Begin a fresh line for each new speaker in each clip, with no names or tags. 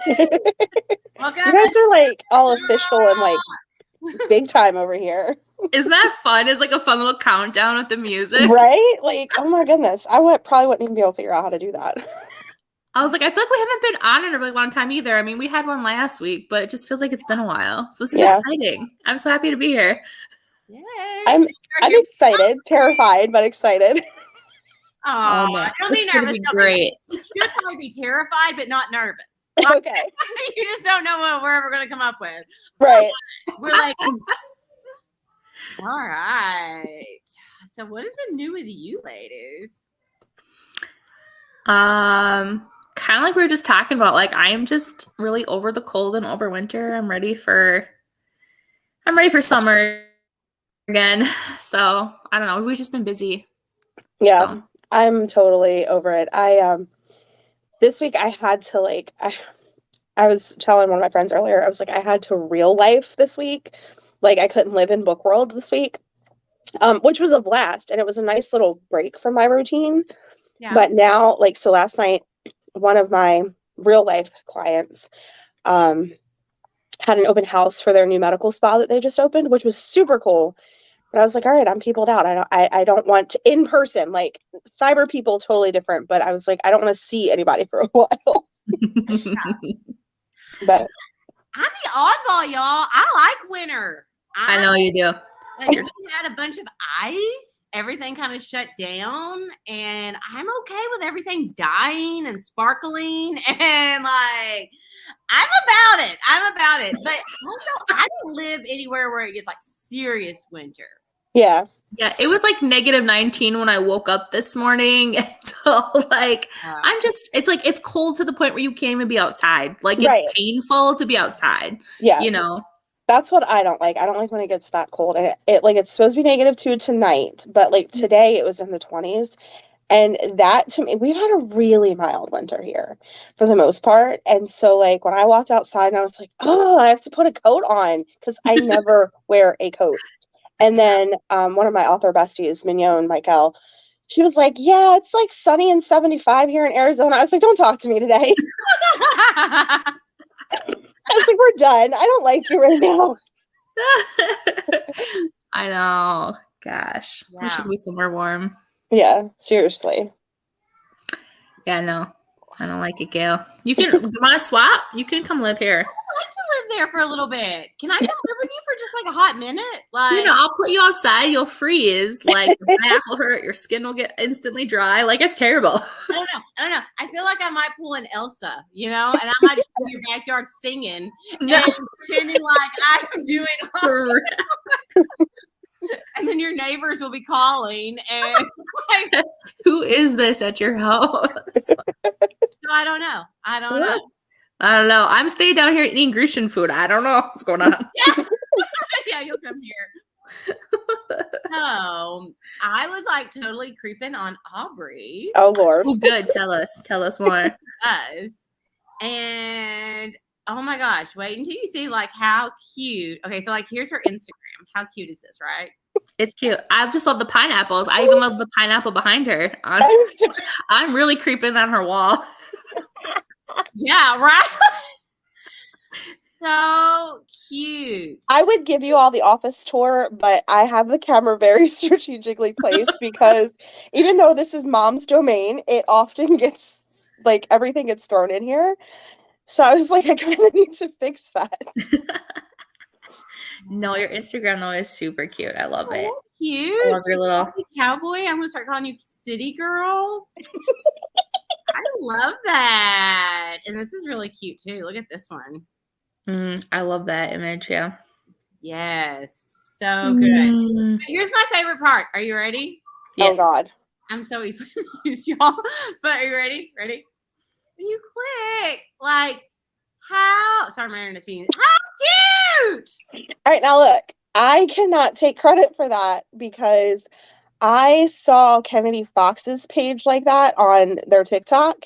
Welcome.
You guys are like all official and like big time over here.
Isn't that fun? It's like a fun little countdown with the music.
Right? Like, oh my goodness. Probably wouldn't even be able to figure out how to do that.
I was like, I feel like we haven't been on in a really long time either. I mean, we had one last week, but it just feels like it's been a while. So this is exciting. I'm so happy to be here.
Yay.
I'm excited, terrified, but excited.
Oh, no. Don't be nervous.
Great.
You should probably be terrified, but not nervous.
Okay.
You just don't know what we're ever going to come up with.
Right.
We're like, all right. So what has been new with you ladies?
Kind of like we were just talking about, like, I'm just really over the cold and over winter. I'm ready for summer again. So I don't know. We've just been busy.
Yeah,
so.
I'm totally over it. This week I had to I was telling one of my friends earlier, I was like, I had to real life this week. Like I couldn't live in book world this week, which was a blast. And it was a nice little break from my routine. Yeah. But now, so last night, one of my real life clients had an open house for their new medical spa that they just opened, which was super cool. But I was like, all right, I'm peopled out. I don't want to in person, like cyber people, totally different. But I was like, I don't want to see anybody for a while. But
I'm the oddball, y'all. I like winter.
I know you do.
Like we had a bunch of ice. Everything kind of shut down, and I'm okay with everything dying and sparkling, and like I'm about it. But also, I don't live anywhere where it gets like serious winter.
Yeah,
it was like -19 when I woke up this morning. So like it's like it's cold to the point where you can't even be outside. Like it's painful to be outside. Yeah, you know.
That's what I don't like. I don't like when it gets that cold. And it's supposed to be -2 tonight, but like today it was in the 20s. And that to me, we've had a really mild winter here for the most part. And so like when I walked outside and I was like, oh, I have to put a coat on because I never wear a coat. And then one of my author besties, Mignon Michael, she was like, yeah, it's like sunny and 75 here in Arizona. I was like, don't talk to me today. I was like, we're done. I don't like you right now.
I know. Gosh. Yeah. We should be somewhere warm.
Yeah, seriously.
Yeah, no. I don't like it, Gail. You want to swap? You can come live here.
I would like to live there for a little bit. Can I come live with you for just like a hot minute? Like,
I'll put you outside. You'll freeze. Like, your back will hurt. Your skin will get instantly dry. Like, it's terrible.
I don't know. I feel like I might pull an Elsa, and I might just be in your backyard singing and pretending like I'm doing and then your neighbors will be calling and like,
who is this at your house?
So I don't know. I don't
know. I'm staying down here eating Grecian food. I don't know what's going on.
Yeah, you'll come here. So I was like totally creeping on Aubree.
Oh Lord.
Oh, good. Tell us more.
And oh my gosh, wait until you see like how cute. Okay, so like here's her Instagram. How cute is this, right?
It's cute. I just love the pineapples. I even love the pineapple behind her. I'm really creeping on her wall.
Yeah, right? So cute.
I would give you all the office tour, but I have the camera very strategically placed because even though this is mom's domain, it often gets like everything gets thrown in here. So I was like, I kind of need to fix that.
No, your Instagram though is super cute. I love it.
Cute.
I love your little
cowboy. I'm gonna start calling you City Girl. I love that. And this is really cute too. Look at this one.
I love that image. Yeah.
Yes. So good. Here's my favorite part. Are you ready?
Yeah. Oh God.
I'm so easily confused, y'all. But are you ready? Ready? When you click, like, how? Sorry, my internet's being. How cute!
All right, now look. I cannot take credit for that because I saw Kennedy Fox's page like that on their TikTok,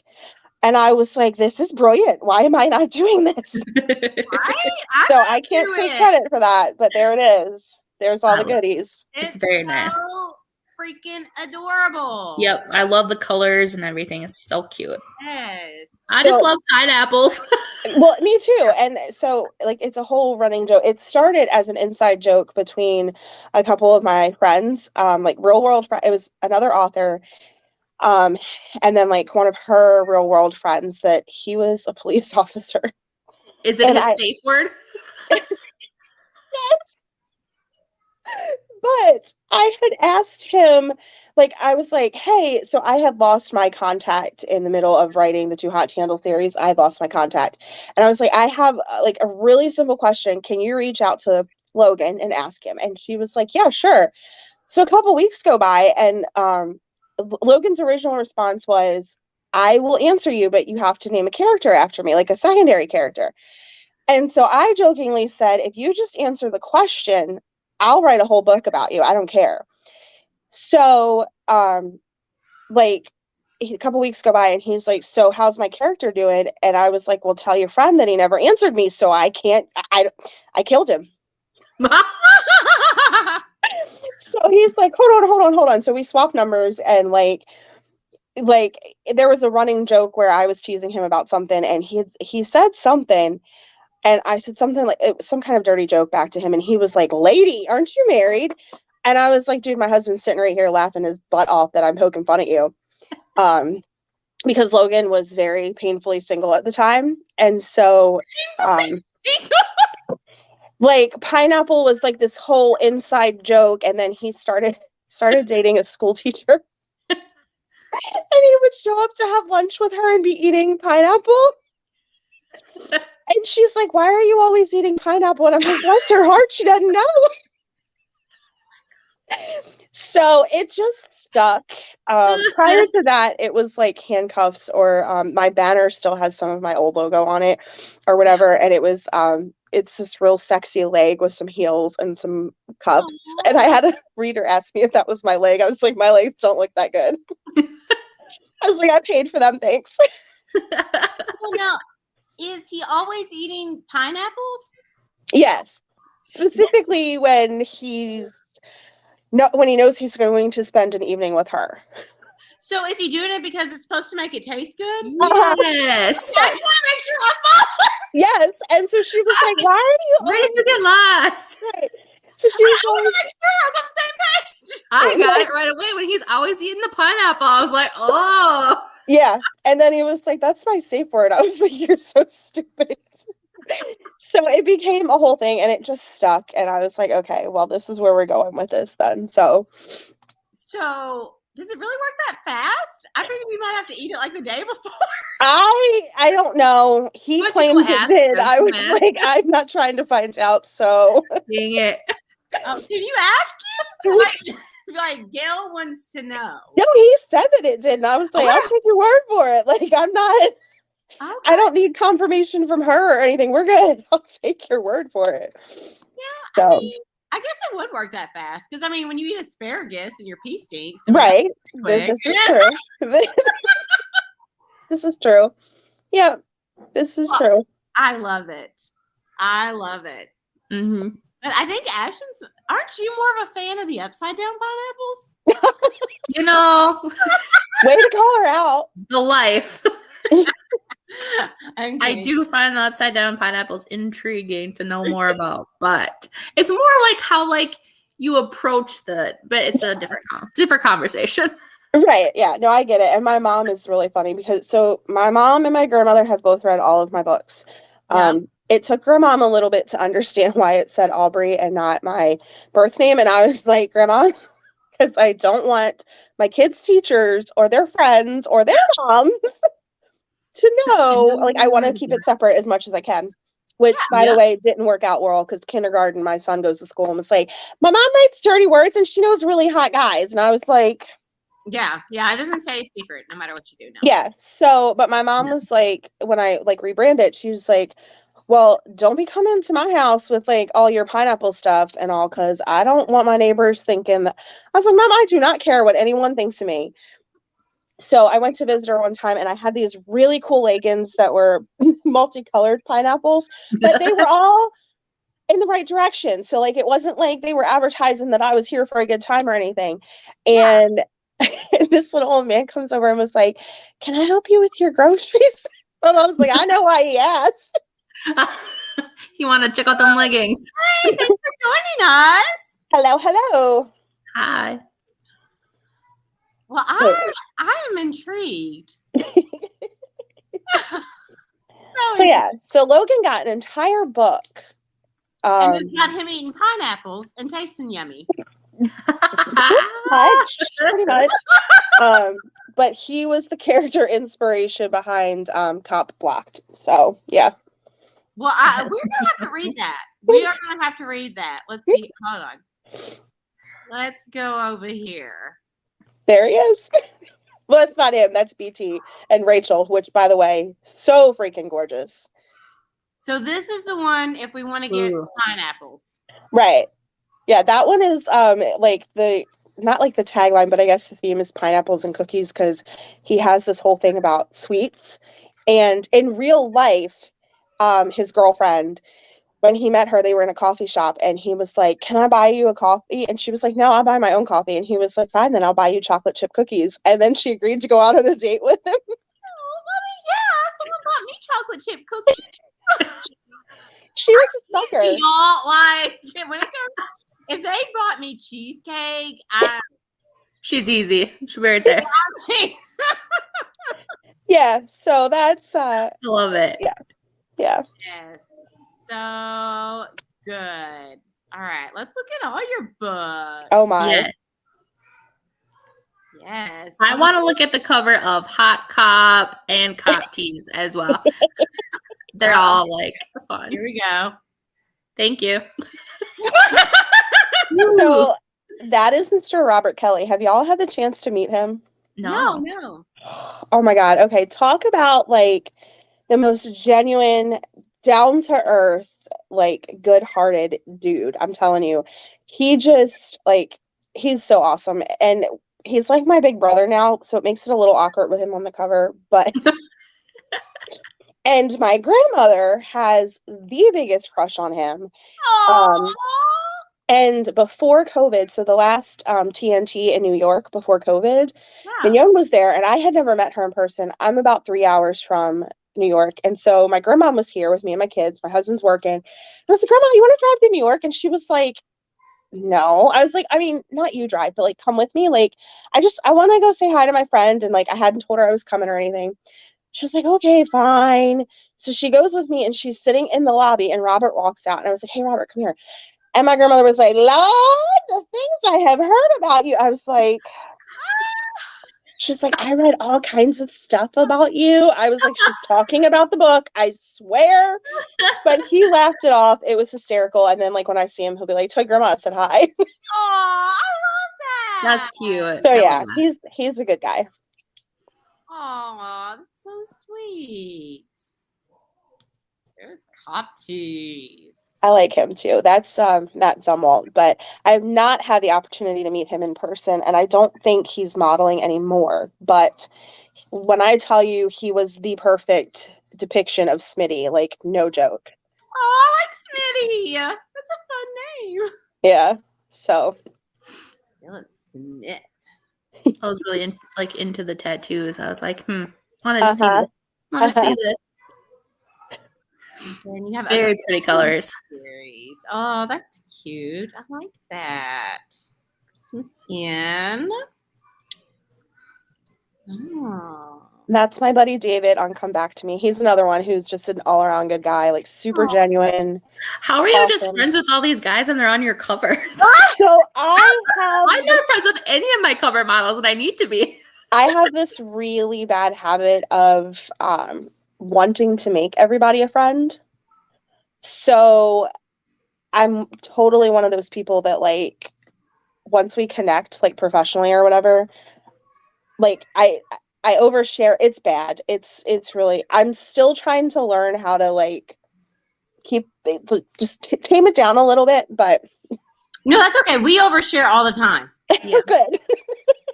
and I was like, "This is brilliant. Why am I not doing this?"
Right?
So I can't take credit for that, but there it is. There's all the goodies.
It's very nice.
Freaking adorable.
Yep, I love the colors and everything. It's so cute.
Yes.
I just love pineapples.
Well, me too. And so, like, it's a whole running joke. It started as an inside joke between a couple of my friends, like real world. It was another author, um, and then like one of her real world friends that he was a police officer.
Is it
And
his safe word?
But I had asked him, like, I was like, hey, so I had lost my contact in the middle of writing the Too Hot to Handle series. I had lost my contact. And I was like, I have like a really simple question. Can you reach out to Logan and ask him? And she was like, yeah, sure. So a couple weeks go by, and Logan's original response was, I will answer you, but you have to name a character after me, like a secondary character. And so I jokingly said, if you just answer the question, I'll write a whole book about you. I don't care. So, like a couple weeks go by and he's like, so how's my character doing? And I was like, well, tell your friend that he never answered me. So I killed him. So he's like, hold on. So we swapped numbers, and like there was a running joke where I was teasing him about something, and he said something. And I said something like, it was some kind of dirty joke back to him. And he was like, lady, aren't you married? And I was like, dude, my husband's sitting right here laughing his butt off that I'm poking fun at you. Because Logan was very painfully single at the time. And so, like, pineapple was like this whole inside joke. And then he started dating a school teacher. And he would show up to have lunch with her and be eating pineapple. And she's like, why are you always eating pineapple? And I'm like, bless her heart, she doesn't know. So it just stuck. Prior to that, it was like handcuffs, or my banner still has some of my old logo on it or whatever. And it was, it's this real sexy leg with some heels and some cuffs. Aww. And I had a reader ask me if that was my leg. I was like, my legs don't look that good. I was like, I paid for them, thanks.
Well, now, is he always eating pineapples?
Yes. Specifically when he knows he's going to spend an evening with her.
So is he doing it because it's supposed to make it taste good?
Yes.
I want to make sure I follow.
Yes. And so she was like, why are you
Where did you get lost?
Right. So she was
I want to make sure I was on the same page.
I got it right away when he's always eating the pineapple. I was like, oh.
Yeah. And then he was like, that's my safe word. I was like, you're so stupid. So it became a whole thing, and it just stuck. And I was like, okay, well, this is where we're going with this then. So
does it really work that fast? I figured we might have to eat it like the day before.
I don't know. He claimed it did. I was like, I'm not trying to find out. So
dang it.
Can you ask him? Like Gail wants to know.
No, he said that it did, and I was like, I'll take your word for it. Like, I'm not. Okay. I don't need confirmation from her or anything. We're good. I'll take your word for it.
Yeah, so. I mean, I guess it would work that fast, because I mean, when you eat asparagus and your pee stinks,
right? This is true. This is true. Yeah, this is true.
I love it. Mm-hmm. But I think Ashton's. Aren't you more of a fan of the upside down pineapples?
You know,
way to call her out.
The life. I do find the upside down pineapples intriguing to know more about, but it's more like how you approach but it's a different conversation.
Right. Yeah. No, I get it. And my mom is really funny because my mom and my grandmother have both read all of my books. Yeah. It took Grandma a little bit to understand why it said Aubree and not my birth name. And I was like, Grandma, because I don't want my kids' teachers or their friends or their moms to know. Like, I want to keep it separate as much as I can. Which, by the way, didn't work out well, because kindergarten, my son goes to school and was like, my mom writes dirty words and she knows really hot guys. And I was like,
yeah, it doesn't say secret no matter what you do now.
Yeah. So, but my mom was like, when I rebranded, she was like, well, don't be coming to my house with all your pineapple stuff and all, because I don't want my neighbors thinking that. I was like, Mom, I do not care what anyone thinks of me. So I went to visit her one time, and I had these really cool leggings that were multicolored pineapples, but they were all in the right direction. So it wasn't like they were advertising that I was here for a good time or anything. And this little old man comes over and was like, can I help you with your groceries? My mom's like, I know why he asked.
You want to check out them leggings?
Hey, thanks for joining us.
Hello.
Hi.
Well,
So-
I am intrigued.
So Logan got an entire book.
And it's got him eating pineapples and tasting yummy.
Pretty much. But he was the character inspiration behind Cop Blocked. So yeah.
Well, we're gonna have to read that. We are gonna have to read that. Let's see. Hold on. Let's go over here.
There he is. Well, that's not him. That's BT and Rachel, which, by the way, so freaking gorgeous.
So this is the one if we want to get pineapples.
Right. Yeah, that one is like not like the tagline, but I guess the theme is pineapples and cookies because he has this whole thing about sweets. And in real life, his girlfriend, when he met her, they were in a coffee shop and he was like, "Can I buy you a coffee?" And she was like, "No, I'll buy my own coffee." And he was like, "Fine, then I'll buy you chocolate chip cookies." And then she agreed to go out on a date with him.
Oh, mommy, yeah, someone bought me chocolate chip cookies.
She was a sucker.
Y'all, like, when it comes, if they bought me cheesecake,
She's easy. She'll be right there.
Yeah, so that's
I love it.
Yeah.
Yes. So good. All right, let's look at all your books.
Oh my.
Yeah.
Yes.
I want to look at the cover of Hot Cop and Cop Tees as well. They're all like fun.
Here we go.
Thank you.
So that is Mr. Robert Kelly. Have y'all had the chance to meet him?
No.
Oh my God. Okay. Talk about like the most genuine, down to earth, like good hearted dude. I'm telling you, he just like, he's so awesome. And he's like my big brother now. So it makes it a little awkward with him on the cover, but and my grandmother has the biggest crush on him.
Aww.
And before COVID, so the last TNT in New York before COVID,
Yeah.
Mignon was there, and I had never met her in person. I'm about 3 hours from New York, and so my grandma was here with me and my kids. My husband's working. And I was like, "Grandma, you want to drive to New York?" And she was like, "No." I was like, "I mean, not you drive, but like come with me. Like, I want to go say hi to my friend." And like I hadn't told her I was coming or anything. She was like, "Okay, fine." So she goes with me, and she's sitting in the lobby, and Robert walks out, and I was like, "Hey, Robert, come here." And my grandmother was like, "Lord, the things I have heard about you." I was like, she's like, "I read all kinds of stuff about you." I was like, "She's talking about the book, I swear." But he laughed it off. It was hysterical. And then like when I see him, he'll be like, "Toy grandma said hi."
Aw, I love that.
That's cute.
So yeah, he's a good guy.
Aw, that's so sweet. There's Cop Tees.
I like him too. That's Matt Zumwalt, but I've not had the opportunity to meet him in person, and I don't think he's modeling anymore. But when I tell you he was the perfect depiction of Smitty, like no joke.
Oh, I like Smitty. That's a fun name.
Yeah. So
Let's Smith.
I was really into the tattoos. I was like, want to see this. Want to see this.
And you have
Very pretty colors.
Series. Oh, that's cute. I like that. Christmas in. Oh.
that's my buddy David on Come Back to Me. He's another one who's just an all-around good guy, like super genuine.
How are you just friends with all these guys and they're on your covers?
So I'm
not friends with any of my cover models, and I need to be.
I have this really bad habit of wanting to make everybody a friend. So I'm totally one of those people that like once we connect like professionally or whatever, like I overshare. It's bad. It's really, I'm still trying to learn how to like just tame it down a little bit, but
no, that's okay. We overshare all the time.
Yeah. Good.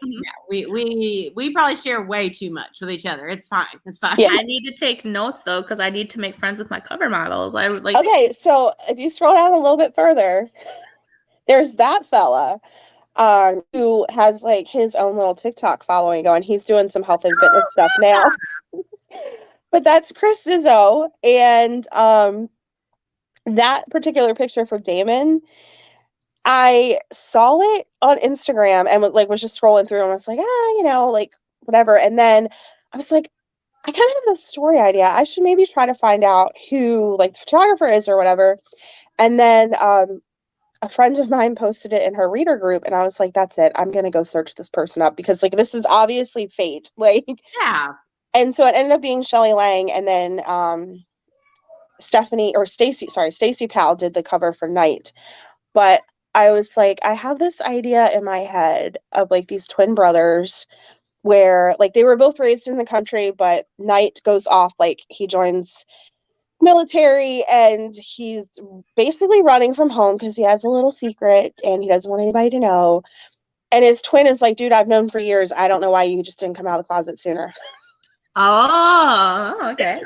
Yeah, we probably share way too much with each other. It's fine. It's fine.
Yeah. I need to take notes though, because I need to make friends with my cover models. I would like.
Okay, so if you scroll down a little bit further, there's that fella who has like his own little TikTok following going. He's doing some health and fitness stuff now. But But that's Chris Zizzo, and that particular picture for Damon, I saw it on Instagram and was just scrolling through and was like, whatever. And then I was like, I kind of have a story idea. I should maybe try to find out who the photographer is or whatever. And then a friend of mine posted it in her reader group, and I was like, that's it. I'm going to go search this person up because this is obviously fate.
Yeah.
And so it ended up being Shelley Lang, and then Stacy Powell did the cover for Night. But I was like, I have this idea in my head of these twin brothers where they were both raised in the country, but Night goes off, he joins military and he's basically running from home because he has a little secret and he doesn't want anybody to know. And his twin is like, dude, I've known for years. I don't know why you just didn't come out of the closet sooner.
Oh, okay.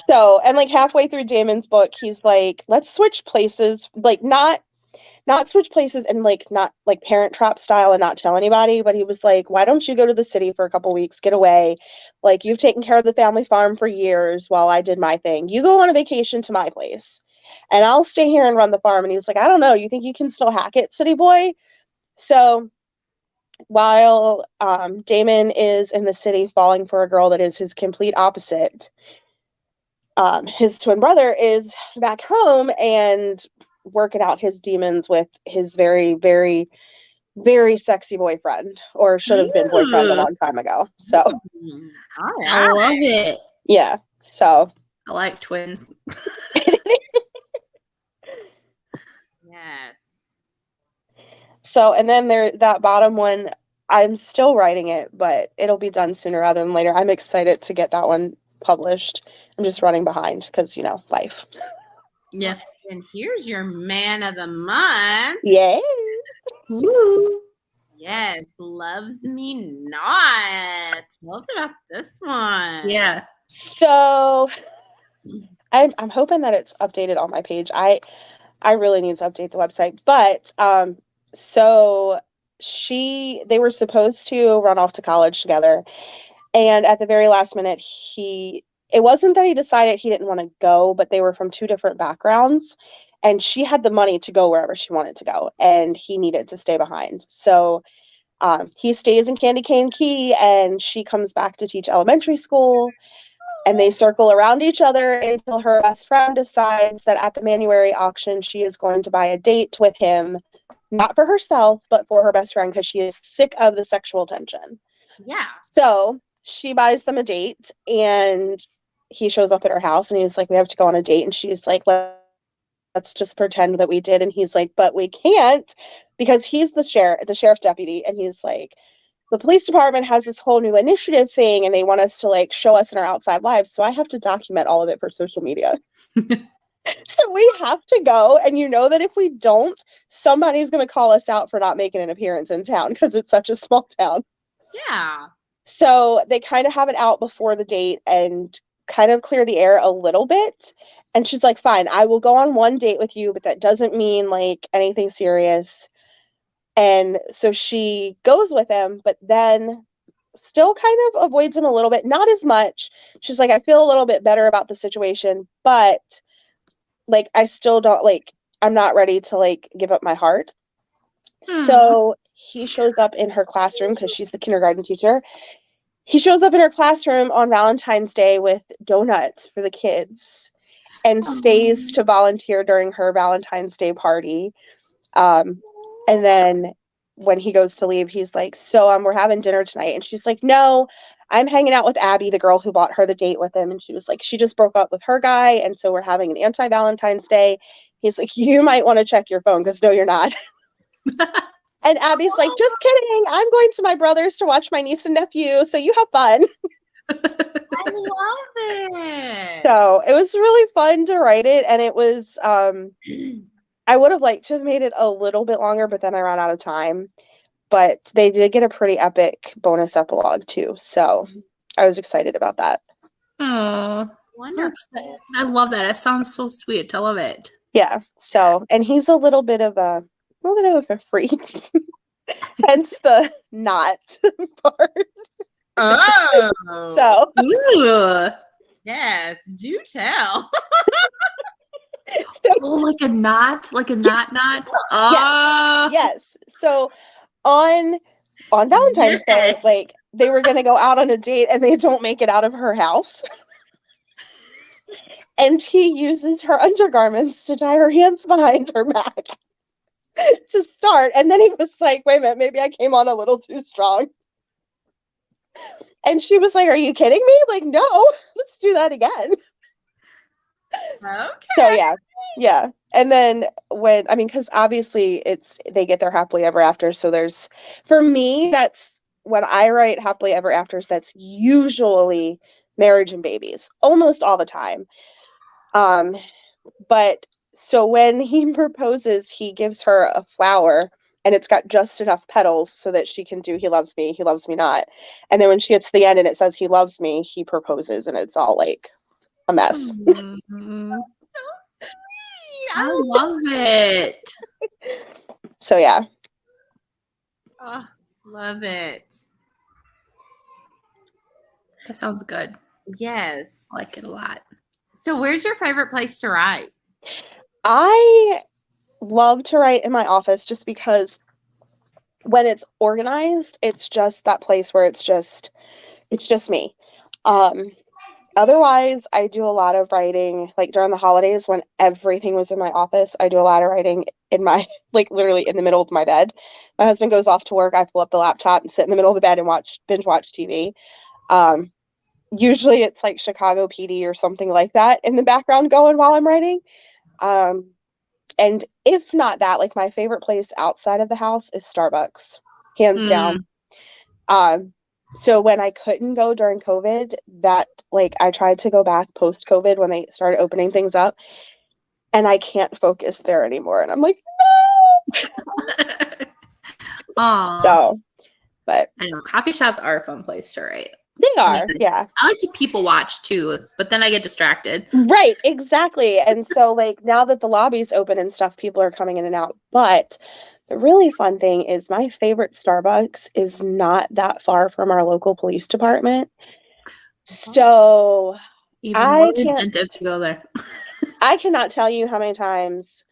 So, and halfway through Damon's book, he's like, let's switch places, not switch places and not Parent Trap style and not tell anybody, but he was like, why don't you go to the city for a couple weeks, get away, you've taken care of the family farm for years while I did my thing. You go on a vacation to my place and I'll stay here and run the farm. And he was like, I don't know, you think you can still hack it, city boy? So while Damon is in the city falling for a girl that is his complete opposite, his twin brother is back home and working out his demons with his very, very, very sexy boyfriend, or should have been boyfriend a long time ago. So
I love it.
Yeah. So
I like twins.
Yes.
So, and then that bottom one, I'm still writing it, but it'll be done sooner rather than later. I'm excited to get that one published. I'm just running behind because, life.
Yeah.
And here's your man of the month.
Yay.
Woo.
Yes, Loves Me Not. Tell us about this one.
Yeah.
So I'm hoping that it's updated on my page. I really need to update the website. But so they were supposed to run off to college together. And at the very last minute, it wasn't that he decided he didn't want to go, but they were from two different backgrounds. And she had the money to go wherever she wanted to go. And he needed to stay behind. So he stays in Candy Cane Key and she comes back to teach elementary school. And they circle around each other until her best friend decides that at the Manuary auction, she is going to buy a date with him, not for herself, but for her best friend because she is sick of the sexual tension.
Yeah.
So she buys them a date and he shows up at her house and he's like, we have to go on a date. And she's like, let's just pretend that we did. And he's like, but we can't because he's the sheriff deputy. And he's like, the police department has this whole new initiative thing and they want us to show us in our outside lives. So I have to document all of it for social media. So we have to go. And that if we don't, somebody's going to call us out for not making an appearance in town because it's such a small town.
Yeah.
So they kind of have it out before the date and kind of clear the air a little bit. And she's like, fine, I will go on one date with you, but that doesn't mean anything serious. And so she goes with him, but then still kind of avoids him a little bit, not as much. She's like, I feel a little bit better about the situation, but I still don't I'm not ready to give up my heart. So he shows up in her classroom because she's the kindergarten teacher. He shows up in her classroom on Valentine's Day with donuts for the kids and stays to volunteer during her Valentine's Day party. And then when he goes to leave, he's like, so we're having dinner tonight. And she's like, no, I'm hanging out with Abby, the girl who bought her the date with him. And she was like, she just broke up with her guy. And so we're having an anti-Valentine's Day. He's like, you might want to check your phone because no, you're not. And Abby's like, just kidding. I'm going to my brother's to watch my niece and nephew. So you have fun.
I love it.
So it was really fun to write it. And it was, I would have liked to have made it a little bit longer, but then I ran out of time. But they did get a pretty epic bonus epilogue too. So I was excited about that.
Oh, wonderful. I love that. It sounds so sweet. I love it.
Yeah. So, and he's a little bit of a freak. Hence the not part.
Oh.
So.
Ooh.
Yes, do tell.
So, like a knot? Like a knot?
Yes. So on Valentine's Day, like they were gonna go out on a date and they don't make it out of her house. And he uses her undergarments to tie her hands behind her back to start. And then he was like, wait a minute, maybe I came on a little too strong. And she was like, are you kidding me? Like, no, let's do that again.
Okay.
So yeah. And then because obviously they get their happily ever after. So for me, that's when I write happily ever afters, that's usually marriage and babies, almost all the time. But so when he proposes, he gives her a flower and it's got just enough petals so that she can do he loves me not. And then when she gets to the end and it says he loves me, he proposes and it's all like a mess.
Mm-hmm.
So sweet.
I love it.
So yeah.
Oh, love it.
That sounds good.
Yes.
I like it a lot.
So where's your favorite place to write?
I love to write in my office just because when it's organized, it's just that place where it's just me. Otherwise, I do a lot of writing like during the holidays when everything was in my office. I do a lot of writing in my like literally in the middle of my bed. My husband goes off to work. I pull up the laptop and sit in the middle of the bed and binge watch TV. Usually it's like Chicago PD or something like that in the background going while I'm writing. And if not that, like my favorite place outside of the house is Starbucks, hands down. So when I couldn't go during COVID, that like I tried to go back post COVID when they started opening things up, and I can't focus there anymore. And I'm like, no.
Aww.
So, but
I know coffee shops are a fun place to write.
They are, yeah.
I like to people watch too, but then I get distracted.
Right, exactly. And so like now that the lobby's open and stuff, people are coming in and out. But the really fun thing is my favorite Starbucks is not that far from our local police department. So
even more incentive to go there.
I cannot tell you how many times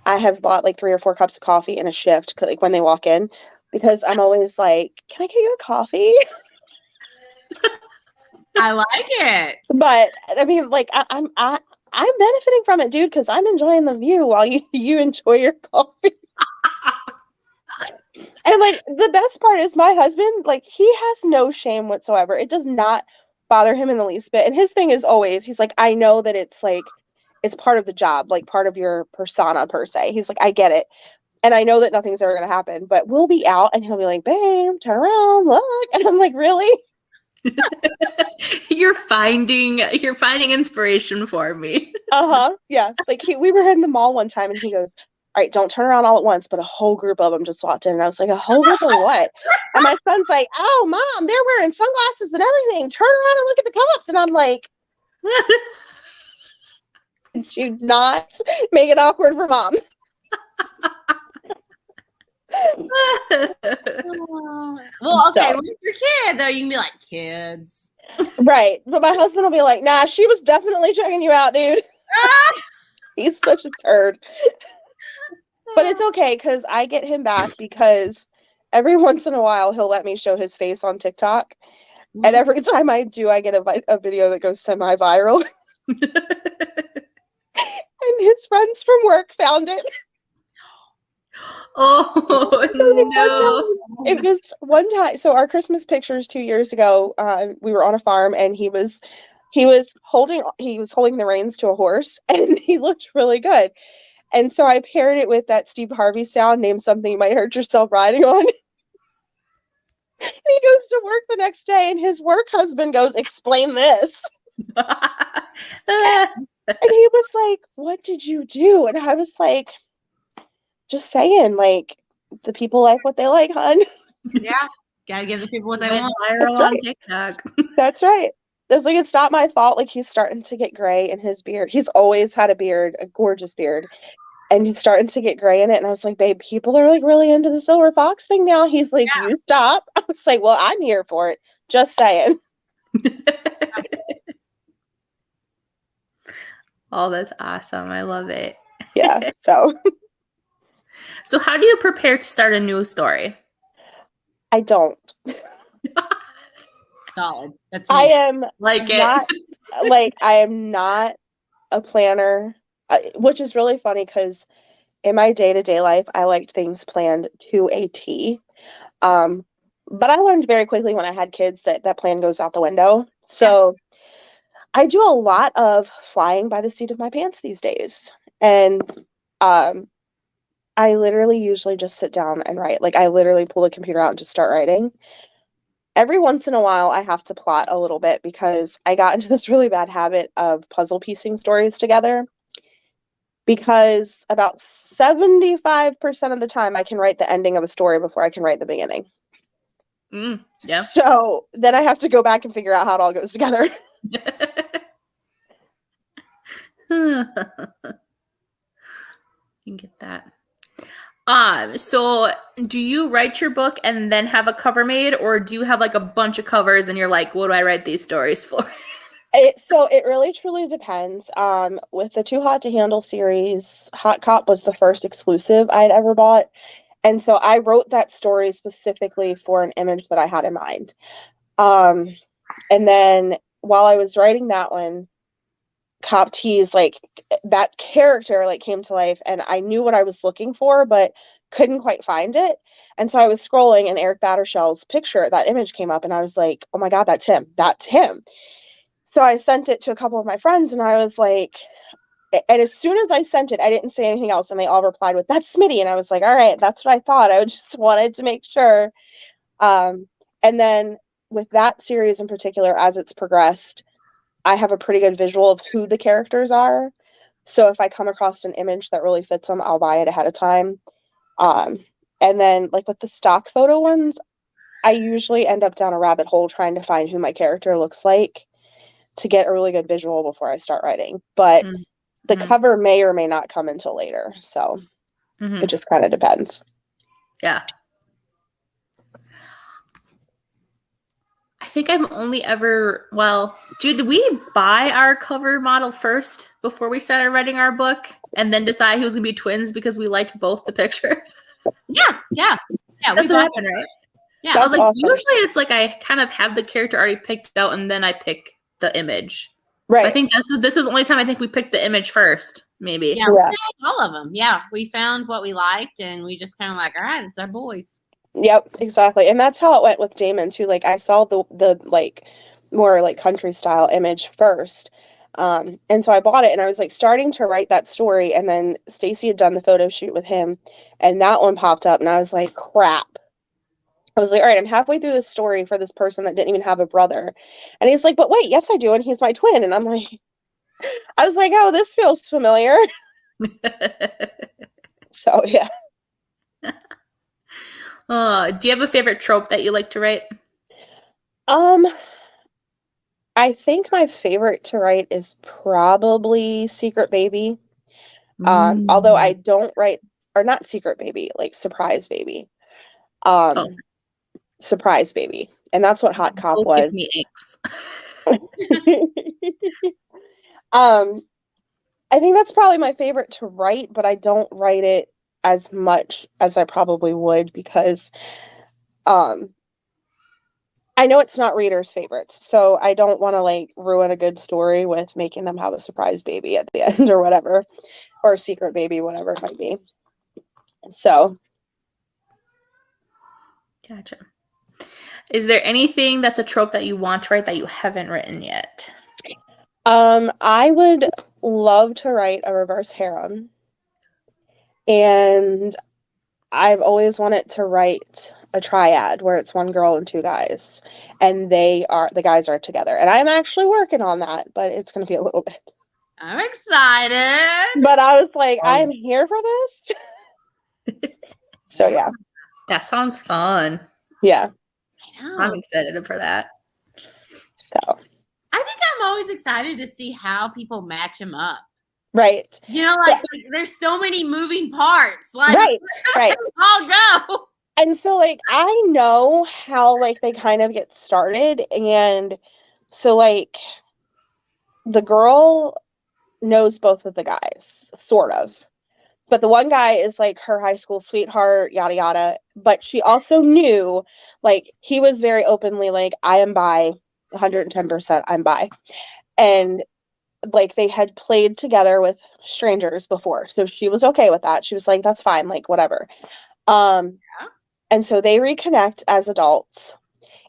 I have bought like 3 or 4 cups of coffee in a shift, like when they walk in, because I'm always like, can I get you a coffee?
I like it.
But I mean, like I'm benefiting from it, dude, because I'm enjoying the view while you enjoy your coffee. And like the best part is my husband, like he has no shame whatsoever. It does not bother him in the least bit. And his thing is always, he's like, I know that it's like it's part of the job, like part of your persona per se. He's like, I get it. And I know that nothing's ever gonna happen, but we'll be out and he'll be like, babe, turn around, look. And I'm like, really?
You're finding inspiration for me.
Yeah. Like we were in the mall one time and he goes, all right, don't turn around all at once, but a whole group of them just walked in. And I was like, a whole group of what? And my son's like, oh, Mom, they're wearing sunglasses and everything. Turn around and look at the cops. And I'm like, do not make it awkward for Mom.
Well, okay, with your kid though, you can be like, kids.
Right. But my husband will be like, nah, she was definitely checking you out, dude. He's such a turd. But it's okay because I get him back because every once in a while he'll let me show his face on TikTok. Mm-hmm. And every time I do, I get a video that goes semi-viral. And his friends from work found it.
Oh,
so no. It was one time. So our Christmas pictures 2 years ago, we were on a farm and he was holding the reins to a horse and he looked really good. And so I paired it with that Steve Harvey sound, name something you might hurt yourself riding on. And he goes to work the next day and his work husband goes, explain this. And he was like, what did you do? And I was like, just saying, like, the people like what they like, hon.
Yeah. Gotta give the people what they want.
Viral on TikTok.
That's right. It's like, it's not my fault. Like, he's starting to get gray in his beard. He's always had a beard, a gorgeous beard. And he's starting to get gray in it. And I was like, babe, people are like really into the silver fox thing now. He's like, yeah. You stop. I was like, well, I'm here for it. Just saying.
Oh, that's awesome. I love it.
Yeah. So
how do you prepare to start a new story?
I don't.
Solid. That's
I
me.
am not I am not a planner, which is really funny because in my day-to-day life, I liked things planned to a T. But I learned very quickly when I had kids that that plan goes out the window. So I do a lot of flying by the seat of my pants these days. And um, I literally usually just sit down and write. Like I literally pull the computer out and just start writing. Every once in a while, I have to plot a little bit because I got into this really bad habit of puzzle piecing stories together. Because about 75% of the time, I can write the ending of a story before I can write the beginning.
Yeah.
So then I have to go back and figure out how it all goes together.
You can get that. So do you write your book and then have a cover made, or do you have like a bunch of covers and you're like, what do I write these stories for?
So it really truly depends. With the Too Hot to Handle series, Hot Cop was the first exclusive I'd ever bought. And so I wrote that story specifically for an image that I had in mind. And then while I was writing that one, Cop T's like that character like came to life and I knew what I was looking for, but couldn't quite find it. And so I was scrolling and Eric Battershell's picture, that image came up and I was like, oh my God, that's him. That's him. So I sent it to a couple of my friends and I was like, and as soon as I sent it, I didn't say anything else. And they all replied with, that's Smitty. And I was like, all right, that's what I thought. I just wanted to make sure. And then with that series in particular, as it's progressed, I have a pretty good visual of who the characters are. So if I come across an image that really fits them, I'll buy it ahead of time. And then like with the stock photo ones, I usually end up down a rabbit hole trying to find who my character looks like to get a really good visual before I start writing. But the cover may or may not come until later. So it just kind of depends.
Yeah. I think I've only ever, did we buy our cover model first before we started writing our book and then decide he was going to be twins because we liked both the pictures?
Yeah.
That's what happened, right? Yeah.
That's
I was like,
awesome.
Usually it's like I kind of have the character already picked out and then I pick the image.
Right.
I think this is the only time I think we picked the image first, maybe.
Yeah, we found all of them. Yeah, we found what we liked and we just kind of like, all right, it's our boys.
Yep, exactly. And that's how it went with Damon too. Like I saw the like more like country style image first. And so I bought it and I was like starting to write that story and then Stacy had done the photo shoot with him and that one popped up and I was like, crap. I was like, all right, I'm halfway through this story for this person that didn't even have a brother. And he's like, but wait, yes, I do. And he's my twin. And I'm like, I was like, oh, this feels familiar. So, yeah.
Do you have a favorite trope that you like to write?
I think my favorite to write is probably Secret Baby. Although I don't write, or not Secret Baby, like Surprise Baby. Surprise Baby. And that's what Hot Cop was.
Give me aches.
I think that's probably my favorite to write, but I don't write it as much as I probably would because I know it's not readers' favorites, so I don't want to like ruin a good story with making them have a surprise baby at the end or whatever, or a secret baby, whatever it might be. So,
gotcha. Is there anything that's a trope that you want to write that you haven't written yet?
I would love to write a reverse harem, and I've always wanted to write a triad where it's one girl and two guys and the guys are together, and I'm actually working on that, but it's going to be a little bit.
I'm excited,
but I was like, I'm here for this. So yeah,
that sounds fun.
Yeah,
I know.
I'm excited for that.
So
I think I'm always excited to see how people match them up.
Right.
You know, like there's so many moving parts. Like,
right.
I'll go.
And so, like, I know how, like, they kind of get started. And so, like, the girl knows both of the guys, sort of. But the one guy is like her high school sweetheart, yada yada. But she also knew, like, he was very openly like, I am bi, 110% I'm bi. And like they had played together with strangers before. So she was okay with that. She was like, that's fine, like whatever. And so they reconnect as adults.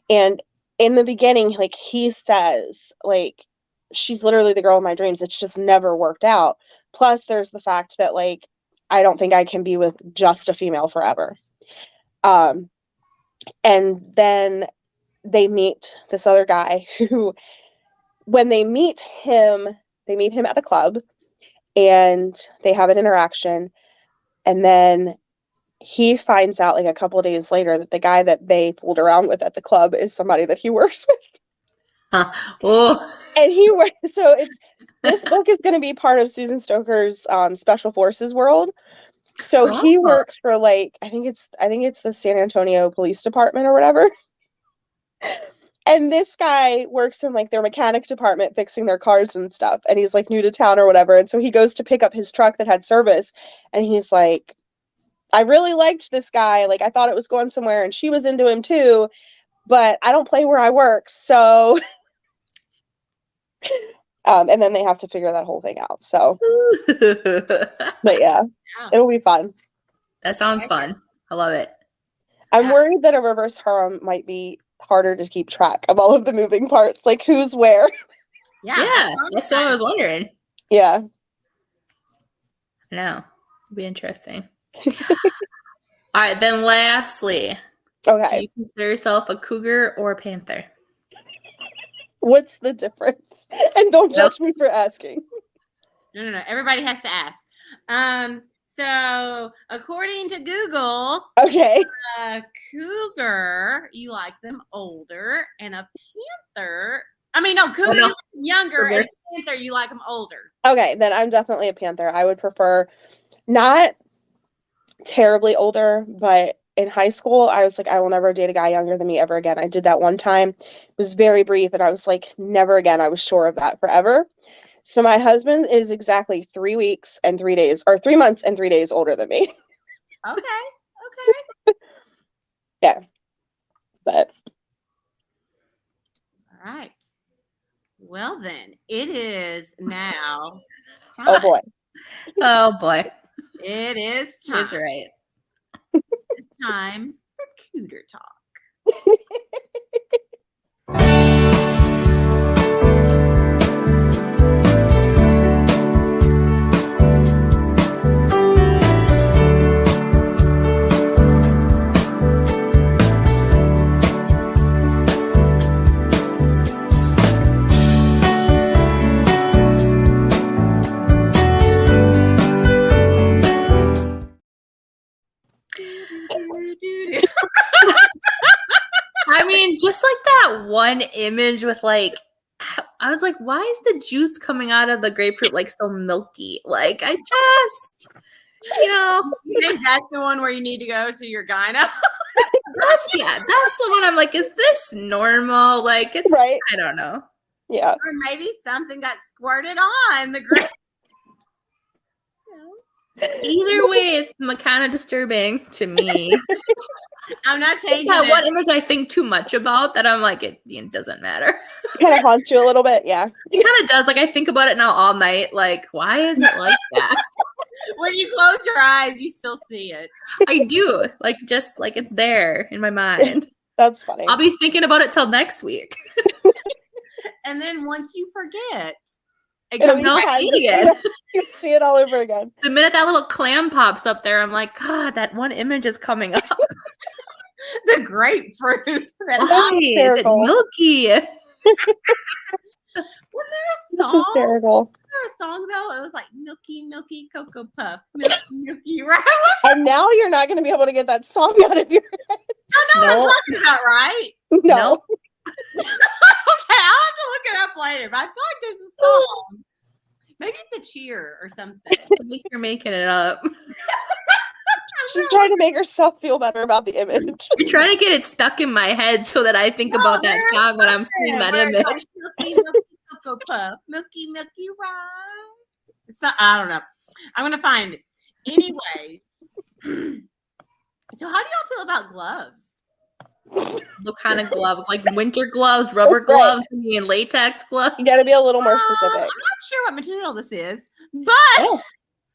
And in the beginning, like he says, like, she's literally the girl of my dreams. It's just never worked out. Plus, there's the fact that, like, I don't think I can be with just a female forever. And then they meet this other guy who, when they meet him at a club and they have an interaction. And then he finds out like a couple of days later that the guy that they fooled around with at the club is somebody that he works with.
Oh.
And so this book is going to be part of Susan Stoker's Special Forces world. So he works for, like, I think it's the San Antonio Police Department or whatever. And this guy works in like their mechanic department fixing their cars and stuff. And he's like new to town or whatever. And so he goes to pick up his truck that had service. And he's like, I really liked this guy. Like, I thought it was going somewhere, and she was into him too, but I don't play where I work. So, and then they have to figure that whole thing out. So, but yeah, it'll be fun.
That sounds fun. I love it.
I'm worried that a reverse harem might be harder to keep track of all of the moving parts, like who's where.
Yeah, that's what I was wondering.
Yeah.
No, it'll be interesting. All right, then lastly,
okay,
do you consider yourself a cougar or a panther?
What's the difference? And don't judge me for asking.
No. Everybody has to ask. So according to Google,
okay,
cougar, you like them older, and a panther. I mean, no, cougar, you like them younger, and a panther, you like them older.
Okay, then I'm definitely a panther. I would prefer not terribly older, but in high school, I was like, I will never date a guy younger than me ever again. I did that one time. It was very brief, and I was like, never again. I was sure of that forever. So my husband is exactly 3 weeks and 3 days, or 3 months and 3 days older than me.
Okay.
Yeah. But.
All right. Well, then, it is now time.
Oh, boy.
Oh, boy.
It is time.
That's right.
It's time for Cougar Talk.
I mean, just like that one image with like, I was like, why is the juice coming out of the grapefruit like so milky? Like, I just,
You think that's the one where you need to go to your gyno?
That's the one I'm like, is this normal? Like, it's
right.
I don't know.
Yeah.
Or maybe something got squirted on the grape.
Either way, it's kind of disturbing to me.
I'm not changing
that one image I think too much about that I'm like, it doesn't matter.
It kind of haunts you a little bit, yeah.
It kind of does. Like, I think about it now all night. Like, why is it like that?
When you close your eyes, you still see it.
I do. Like, just like it's there in my mind.
That's funny.
I'll be thinking about it till next week.
And then once you forget,
I'll see it again.
You see it all over again.
The minute that little clam pops up there, I'm like, God, that one image is coming up.
The grapefruit.
Why is it milky?
Wasn't there a song?
Hysterical.
There a song though? It was like Milky, Milky Cocoa Puff. Milky, Milky, right?
And now you're not going to be able to get that song out of your head.
I know what I'm talking about, right?
No.
Okay, I'll have to look it up later, but I feel like there's a song. Maybe it's a cheer or something.
I think you're making it up.
She's trying to make herself feel better about the image.
You're trying to get it stuck in my head so that I think about that song when I'm seeing that image.
Like, Milky, Milky Cocoa Puff. Milky, Milky Ride. I don't know. I'm gonna find it. Anyways, so how do y'all feel about gloves?
What kind of gloves? Like winter gloves, rubber gloves, and latex gloves?
You got to be a little more
I'm
specific.
not sure what material this is, but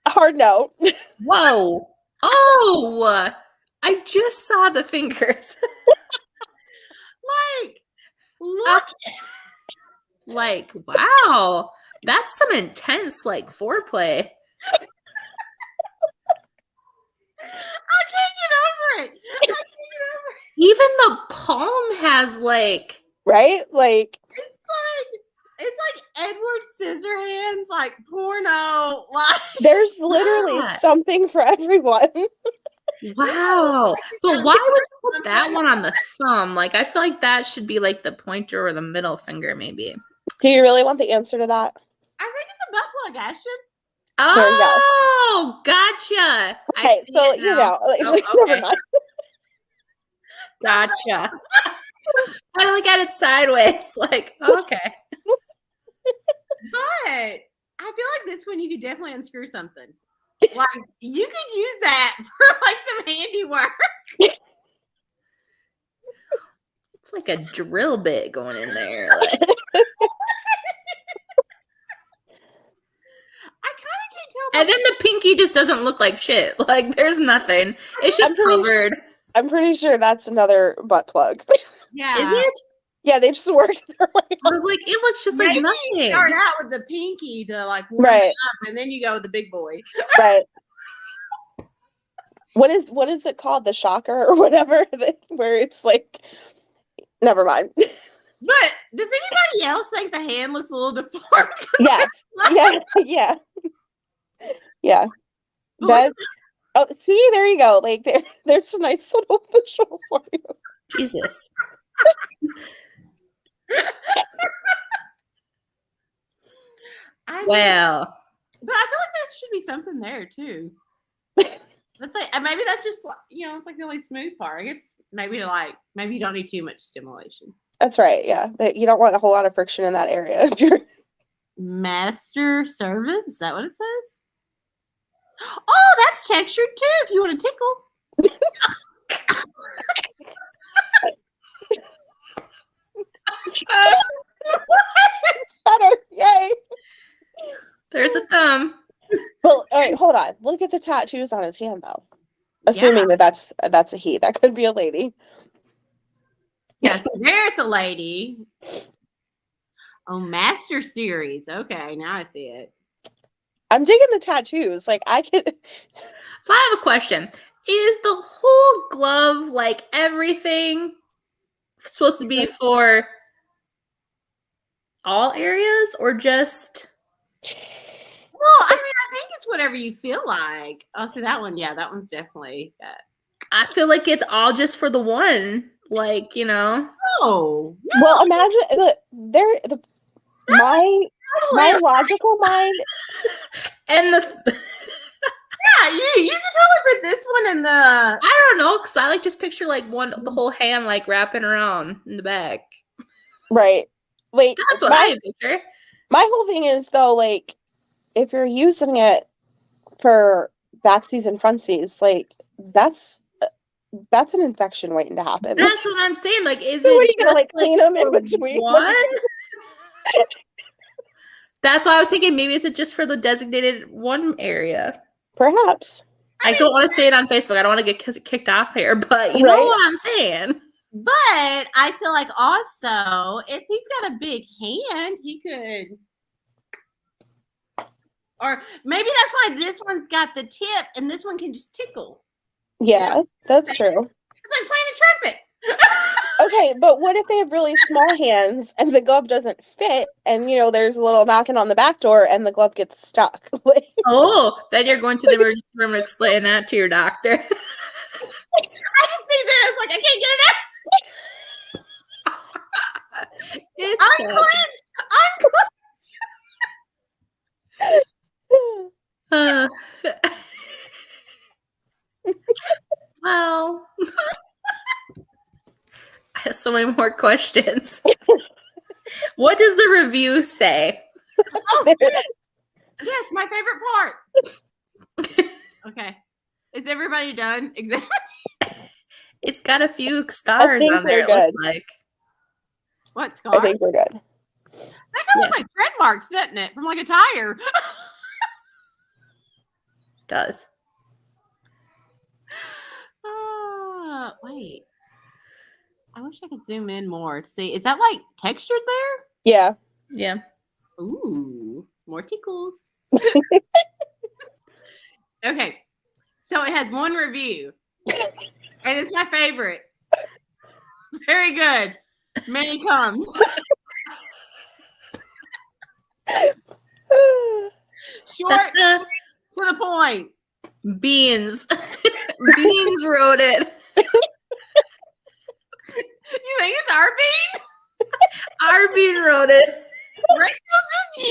Hard no.
Whoa. Oh, I just saw the fingers.
like, look.
Like, wow. That's some intense, like, foreplay.
I can't get over it.
Even the palm has, like...
Right? Like...
It's like Edward Scissorhands, like porno. Like
there's literally something for everyone.
Wow. But why would you put that one on the thumb? Like, I feel like that should be like the pointer or the middle finger, maybe.
Do you really want the answer to that?
I think it's a butt plug, Ashton.
Oh, gotcha.
Okay, so you know, like, never mind.
Gotcha. Finally got it sideways. Like, okay.
But I feel like this one you could definitely unscrew something. Like you could use that for like some handiwork.
It's like a drill bit going in there. Like.
I kind of can't tell.
And then the pinky just doesn't look like shit. Like there's nothing. It's just covered.
I'm pretty sure that's another butt plug.
Yeah.
Is it?
Yeah, they just work their way up.
I was like, it looks just like nothing.
You start out with the pinky to like warm it up, and then you go with the big boy.
Right. What is it called? The shocker or whatever? Where it's like, never mind.
But does anybody else think the hand looks a little deformed?
Yes. Yeah. That's. Oh, see, there you go. Like there's a nice little visual for you.
Jesus. Well,
but I feel like there should be something there too. Let's say maybe that's just it's like the only smooth part. I guess maybe you don't need too much stimulation.
That's right. Yeah, you don't want a whole lot of friction in that area. If you're
master service, is that what it says? Oh, that's textured too. If you want to tickle.
Better. Yay.
There's a thumb.
Well, all right, hold on. Look at the tattoos on his hand, though. Assuming that's a he. That could be a lady.
Yeah, so there it's a lady. Oh, Master Series. Okay, now I see it.
I'm digging the tattoos. Like, I could...
So I have a question. Is the whole glove, like, everything supposed to be for all areas or just...
Well, I mean, I think it's whatever you feel like. Oh, see that one? Yeah, that one's definitely that.
I feel like it's all just for the one. Like,
No.
Well, imagine my logical mind.
And the...
Yeah, you can totally put this one in the...
I don't know, because I like just picture like the whole hand like wrapping around in the back.
Right. Like,
that's what I picture.
My whole thing is though, like, if you're using it for backsies and frontsies, like that's an infection waiting to happen.
That's what I'm saying. Like, is
so
it
what are you gonna like
like
clean them in between?
One? That's why I was thinking maybe is it just for the designated one area?
Perhaps.
I don't want to say it on Facebook. I don't want to get kicked off here, but you know what I'm saying.
But I feel like also if he's got a big hand, he could. Or maybe that's why this one's got the tip and this one can just tickle.
Yeah, that's true.
It's like playing a trumpet.
Okay, but what if they have really small hands and the glove doesn't fit and, there's a little knocking on the back door and the glove gets stuck?
Oh, then you're going to the emergency room to explain that to your doctor.
I just see this. Like, I can't get it out.
It's
Unclench.
Well, I have so many more questions. What does the review say?
Yes, my favorite part. Okay. Is everybody done? Exactly.
It's got a few stars
think
on there,
we're
it looks
good.
like.
What, Scar?
I think we're good.
That kind of looks like tread marks, doesn't it? From like a tire.
Does.
Wait. I wish I could zoom in more to see. Is that like textured there?
Yeah.
Yeah.
Ooh, more tickles. Okay. So it has one review. And it's my favorite. Very good. Many comes. Short to the point.
Beans. Beans wrote it.
You think it's our bean?
Our Bean wrote it.
Rachel, is this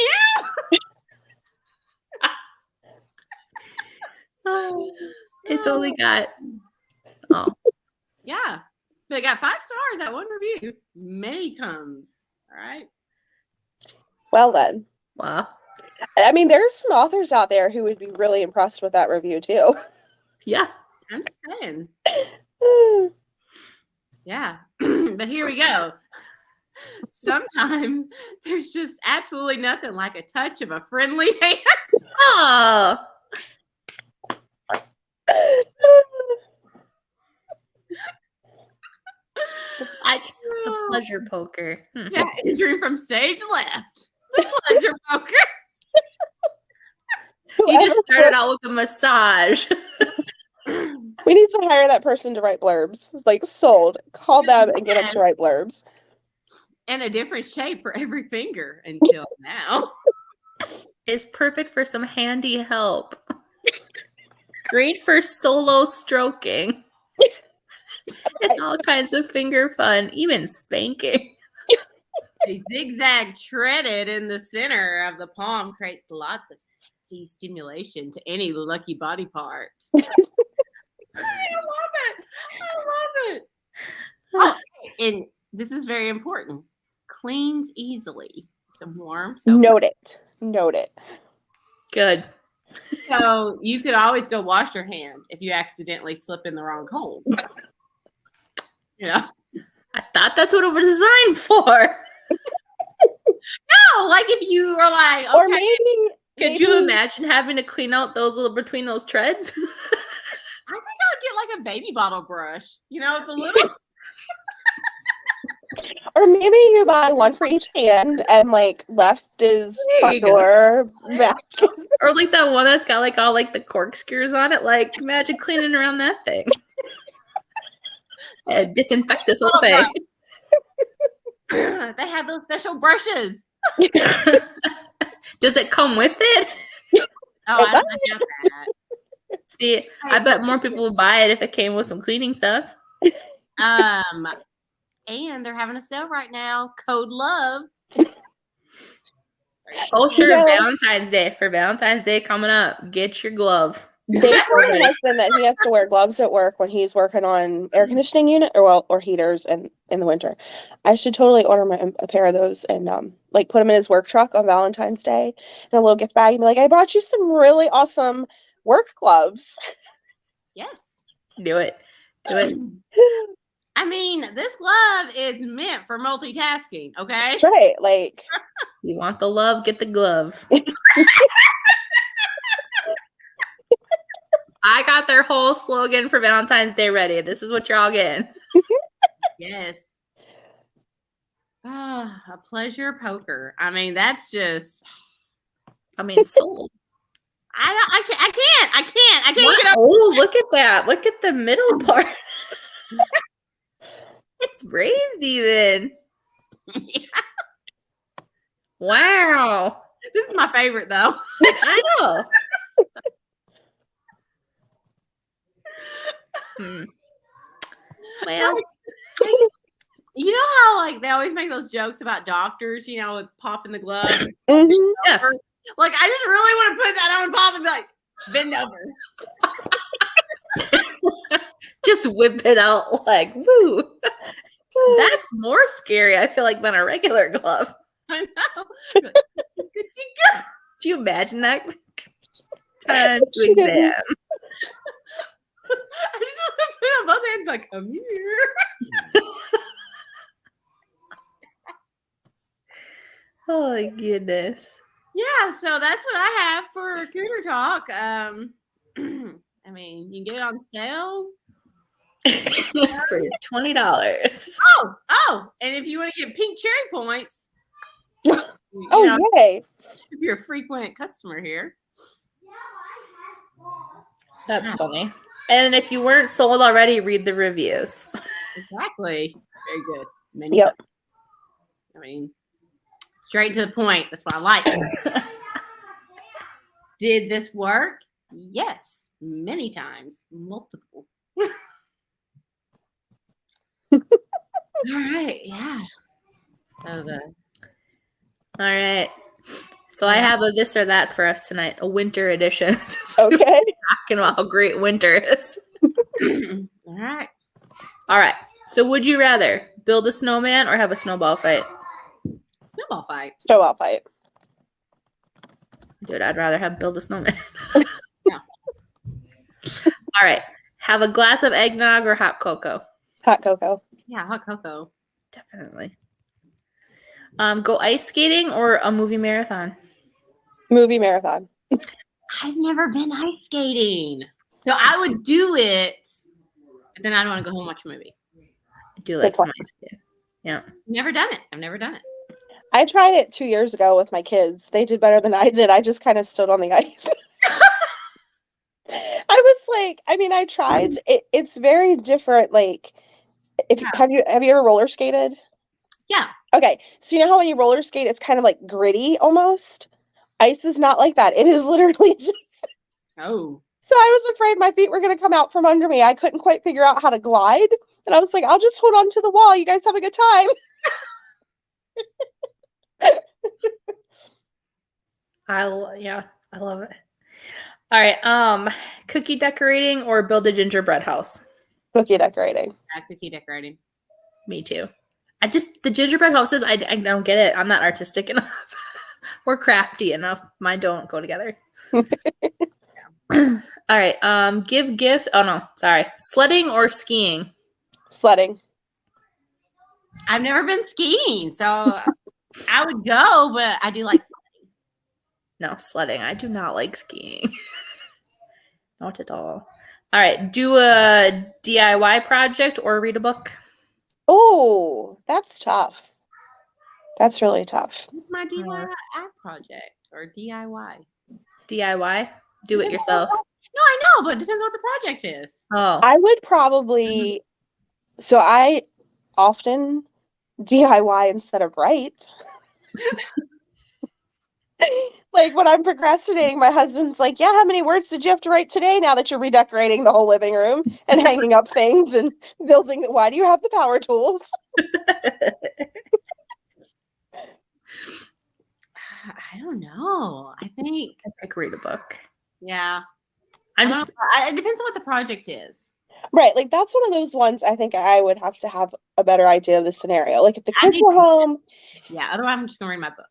you?
It's only got
Yeah. They got 5 stars at one review. Many comes. All right.
Well then.
wow.
I mean, there's some authors out there who would be really impressed with that review too.
Yeah.
I'm just saying. Yeah. But here we go. Sometimes there's just absolutely nothing like a touch of a friendly hand.
Oh. The pleasure poker.
Yeah, entering from stage left. The pleasure poker.
You just started out with a massage.
We need to hire that person to write blurbs. Like, sold. Call them and get them to write blurbs.
And a different shape for every finger until now.
Is perfect for some handy help. Great for solo stroking. And all kinds of finger fun, even spanking.
A zigzag treaded in the center of the palm creates lots of sexy stimulation to any lucky body part. I love it. I love it. Oh, and this is very important. Cleans easily. Some warm soap.
Note it. Good.
So you could always go wash your hand if you accidentally slip in the wrong hole. You know?
I thought that's what it was designed for.
No, like if you were like, okay.
Or maybe
you imagine having to clean out those little between those treads?
I think I would get like a baby bottle brush, you know, the little.
Or maybe you buy one for each hand and like left is front door, back.
Or like that one that's got like all like the corkscrews on it. Like imagine cleaning around that thing. And disinfect this whole thing.
They have those special brushes.
Does it come with it?
Oh, I don't have that.
See, I bet more people would buy it if it came with some cleaning stuff.
And they're having a sale right now. Code LOVE.
Oh, sure. Valentine's Day. For Valentine's Day coming up, get your glove.
They told my husband that he has to wear gloves at work when he's working on air conditioning unit or heaters in the winter. I should totally order a pair of those and like put them in his work truck on Valentine's Day in a little gift bag and be like, I brought you some really awesome work gloves.
Yes.
Do it.
I mean, this glove is meant for multitasking, okay?
That's right. Like,
you want the love, get the glove. I got their whole slogan for Valentine's Day ready. This is what you're all getting.
Yes. A pleasure poker. I mean, that's just.
I mean, sold.
I can't get up.
Oh, look at that. Look at the middle part. It's raised even.
Yeah.
Wow.
This is my favorite, though.
I know. Well,
you know how like they always make those jokes about doctors, you know, with popping the glove.
yeah.
Like I just really want to put that on pop and be like, bend over.
Just whip it out like woo. That's more scary, I feel like, than a regular glove.
I know.
Do you imagine that? Time to
She didn't.
exam.
I just want to put on both hands like, come here.
Oh my goodness.
Yeah, so that's what I have for Cougar Talk. I mean, you can get it on sale.
For $20.
Oh, and if you want to get pink cherry points,
Yay.
if you're a frequent customer here.
That's funny. And if you weren't sold already, read the reviews.
Exactly. Very good. Many
Yep.
I mean, straight to the point. That's what I like. Did this work? Yes. Many times. Multiple. All right. Yeah. So
All right. So I have a this or that for us tonight, a winter edition.
Okay.
Talking about how great winter is.
all right.
All right. So would you rather build a snowman or have a snowball fight?
Snowball fight.
Snowball fight.
Dude, I'd rather have build a snowman.
Yeah.
All right. Have a glass of eggnog or hot cocoa?
Hot cocoa.
Yeah, hot cocoa.
Definitely. Go ice skating or a movie marathon?
Movie marathon.
I've never been ice skating. So I would do it, but then I'd want to go home and watch a movie.
I do like some ice skating. Yeah.
Never done it. I've never done it.
I tried it 2 years ago with my kids. They did better than I did. I just kind of stood on the ice. I was like, I mean, I tried. It's very different. Like, have you ever roller skated?
Yeah.
Okay, so you know how when you roller skate, it's kind of like gritty almost. Ice is not like that. It is literally just.
Oh.
So I was afraid my feet were going to come out from under me. I couldn't quite figure out how to glide, and I was like, I'll just hold on to the wall. You guys have a good time.
I love it. All right. Cookie decorating or build a gingerbread house?
Cookie decorating.
Cookie decorating.
Me too. The gingerbread houses, I don't get it. I'm not artistic enough or crafty enough. Mine don't go together. All right. Give gift. Oh no, sorry. Sledding or skiing?
Sledding.
I've never been skiing, so I would go, but I do like sledding.
No, sledding. I do not like skiing. Not at all. All right. Do a DIY project or read a book?
Oh, that's tough. That's really tough.
What's my DIY project or DIY?
DIY? Do it yourself.
No, I know, but it depends on what the project is.
Oh.
I would probably. So I often DIY instead of write. Like when I'm procrastinating, my husband's like, yeah, how many words did you have to write today now that you're redecorating the whole living room and hanging up things and building? Why do you have the power tools?
I don't know. I think
I pick read a book.
Yeah.
It
depends on what the project is.
Right. Like that's one of those ones I think I would have to have a better idea of the scenario. Like if the kids were home.
Yeah. Otherwise, I'm just going to read my book.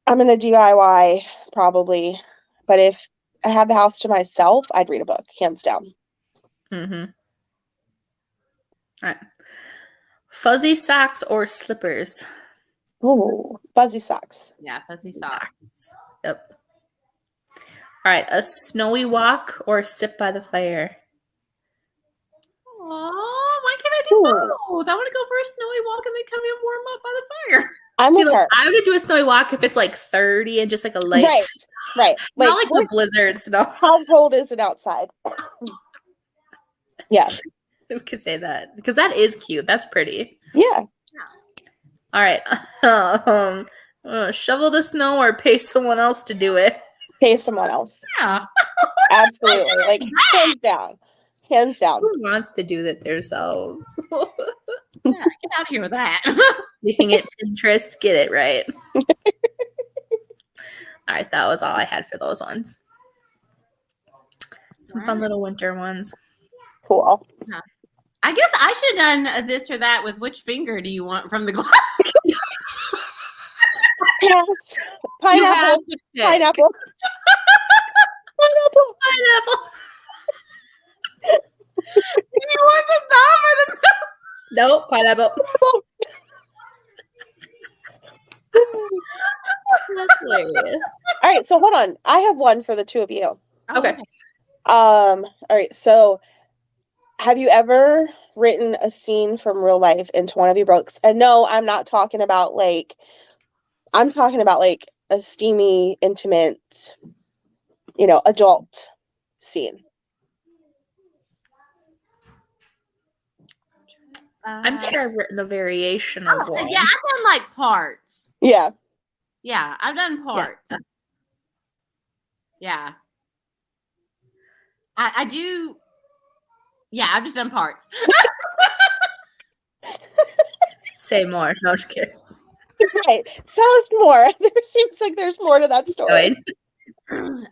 I'm going to DIY probably. But if I had the house to myself, I'd read a book, hands down.
Mm-hmm. All right. Fuzzy socks or slippers?
Oh, fuzzy socks.
Yeah, fuzzy socks.
Yep. All right. A snowy walk or sit by the fire?
Oh, why can't I do both? I want to go for a snowy walk and then come in warm up by the fire.
I would do a snowy walk if it's like 30 and just like a light.
Right.
Not like the blizzard snow.
How cold is it outside? Yeah.
We could say that because that is cute. That's pretty.
Yeah.
All right. Shovel the snow or pay someone else to do it?
Pay someone else.
Yeah.
Absolutely. Like hands down. Hands down.
Who wants to do that themselves?
Yeah, get out of here with that.
Looking at Pinterest, get it right. All right, that was all I had for those ones. Some fun little winter ones.
Cool.
Yeah. I guess I should have done this or that with which finger do you want from the glass?
Yes. Pineapple.
You have to pick.
Pineapple.
Nope, pineapple. That's hilarious.
All right, so hold on. I have one for the two of you.
Oh,
Okay.
All right, so have you ever written a scene from real life into one of your books? And no, I'm not talking about like, I'm talking about like a steamy, intimate, adult scene.
I'm sure I've written a variation of one.
Yeah, I've done like parts.
Yeah.
Yeah, I've done parts.
Yeah.
Yeah. I do. Yeah, I've just done parts.
Say more. No, I'm just kidding.
Right. Tell us more. There seems like there's more to that story.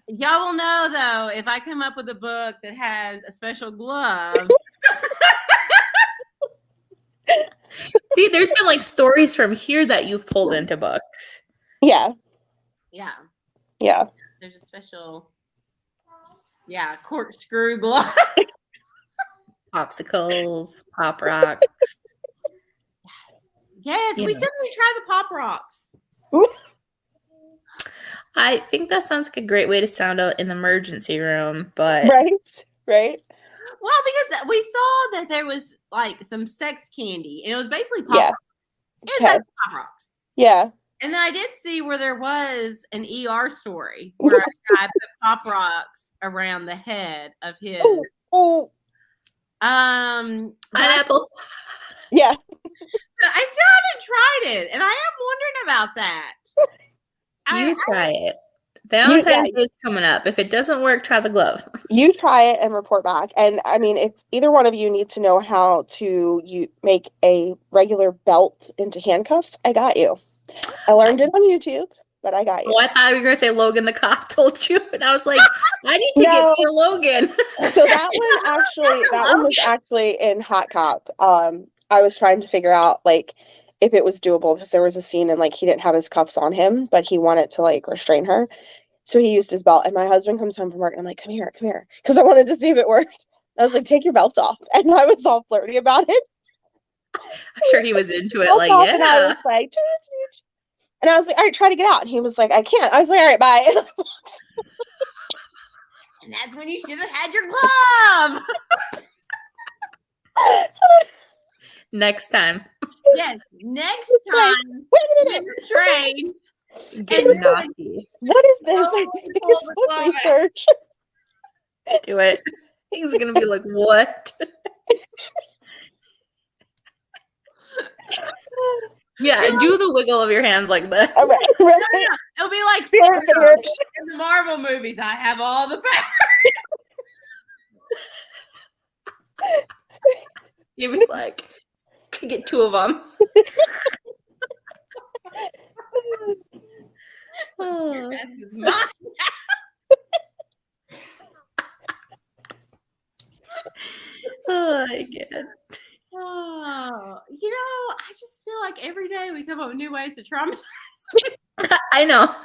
Y'all will know, though, if I come up with a book that has a special glove.
See, there's been like stories from here that you've pulled into books.
Yeah.
Yeah.
Yeah.
There's a special, corkscrew glove.
Popsicles, pop rocks.
Yes, we still need to try the Pop Rocks.
I think that sounds like a great way to sound out in the emergency room, but
Right.
Well, because we saw that there was like some sex candy, and it was basically Pop Rocks. It was basically Pop Rocks.
Yeah.
And then I did see where there was an ER story where a guy put Pop Rocks around the head of his
pineapple.
Yeah.
I still haven't tried it, and I am wondering about that.
You try it. Valentine's Day is coming up. If it doesn't work, try the glove.
You try it and report back. And I mean, if either one of you need to know how to make a regular belt into handcuffs, I got you. I learned it on YouTube, but I got you.
Oh, I thought you were going to say Logan the cop told you. And I was like, I need to get me a Logan.
So that one was actually in Hot Cop. I was trying to figure out like if it was doable because there was a scene and like he didn't have his cuffs on him, but he wanted to like restrain her. So he used his belt, and my husband comes home from work and I'm like, come here. Because I wanted to see if it worked. I was like, take your belt off. And I was all flirty about it.
I'm sure he was into it. Like, yeah.
And I was like, and I was like, all right, try to get out. And he was like, I can't. I was like, all right, bye.
And that's when you should have had your glove.
Next time.
Yes, next time.
Wait a minute.
Train.
Get naughty.
What is this? I research.
Do it. He's gonna be like, what? Yeah, do the wiggle of your hands like this.
Right.
It'll be like in the Marvel movies. I have all the power.
You would like could get two of them.
Oh. This is mine.
Oh my god.
Oh, I just feel like every day we come up with new ways to traumatize.
I know.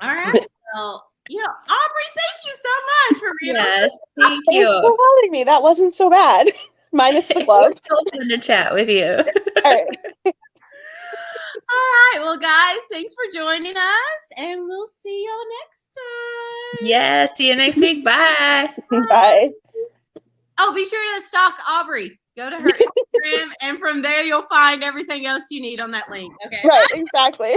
All right. Well, Aubree, thank you so much for being
Yes, thank you.
Thanks for having me. That wasn't so bad. Minus the
It
glove.
was so fun to chat with you.
All right.
All right. Well, guys, thanks for joining us, and we'll see y'all next time.
Yeah, see you next week. Bye.
Bye.
Oh, be sure to stalk Aubree. Go to her Instagram, and from there you'll find everything else you need on that link. Okay.
Right, exactly.